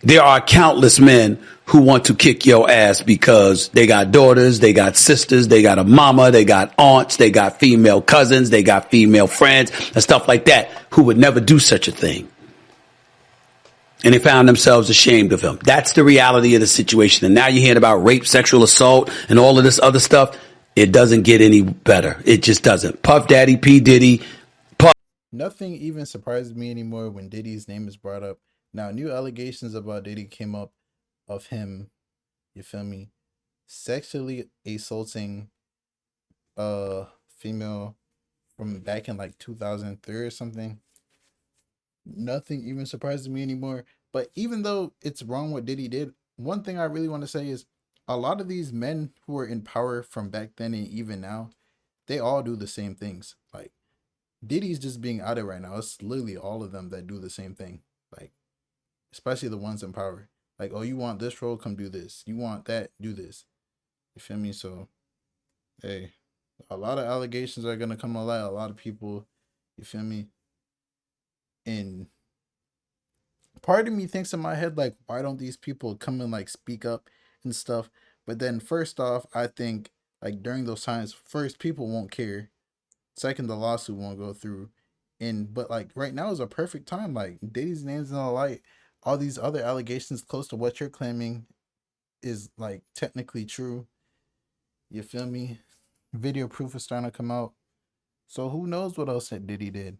There are countless men who want to kick your ass because they got daughters, they got sisters, they got a mama, they got aunts, they got female cousins, they got female friends and stuff like that who would never do such a thing. And they found themselves ashamed of him. That's the reality of the situation. And now you're hearing about rape, sexual assault, and all of this other stuff. It doesn't get any better. It just doesn't. Puff Daddy, P. Diddy, Puff. Nothing even surprises me anymore when Diddy's name is brought up. Now, new allegations about Diddy came up of him, you feel me, sexually assaulting a female from back in like 2003 or something. Nothing even surprises me anymore. But even though it's wrong what Diddy did, one thing I really want to say is a lot of these men who are in power from back then and even now, they all do the same things. Like, Diddy's just being outed right now. It's literally all of them that do the same thing. Like, especially the ones in power. Like, oh, you want this role? Come do this. You want that? Do this. You feel me? So, hey, a lot of allegations are going to come to light. A lot of people, you feel me? And part of me thinks in my head, like, why don't these people come and, like, speak up and stuff? But then, first off, I think, like, during those times, first, people won't care. Second, the lawsuit won't go through. But, like, right now is a perfect time. Like, Diddy's name's in the light. All these other allegations close to what you're claiming is, like, technically true. You feel me? Video proof is starting to come out. So who knows what else that Diddy did?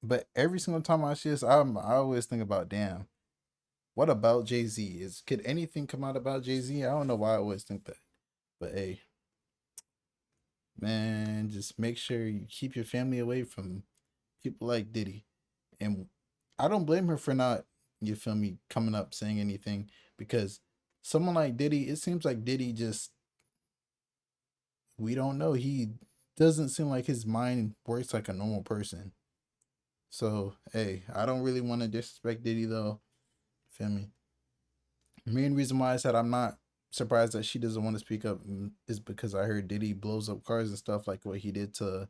But every single time I see this album, I always think about, damn, what about Jay-Z? Could anything come out about Jay-Z? I don't know why I always think that. But hey, man, just make sure you keep your family away from people like Diddy. And I don't blame her for not, you feel me, coming up saying anything, because someone like Diddy, it seems like Diddy just, we don't know. He doesn't seem like his mind works like a normal person. So, hey, I don't really want to disrespect Diddy though. Feel me? The main reason why I said I'm not surprised that she doesn't want to speak up is because I heard Diddy blows up cars and stuff like what he did to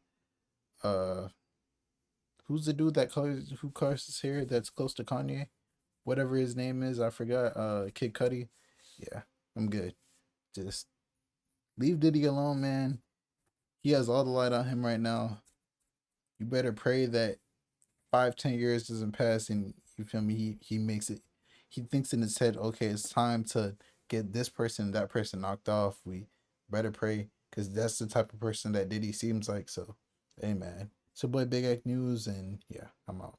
who's the dude that cuts his hair that's close to Kanye? Whatever his name is, I forgot. Kid Cudi. Yeah, I'm good. Just leave Diddy alone, man. He has all the light on him right now. You better pray that 5-10 years doesn't pass and, you feel me, he makes it, he thinks in his head, okay, it's time to get this person, that person knocked off. We better pray, because that's the type of person that Diddy seems like. So, hey man, it's your boy Big Act News, and yeah, I'm out.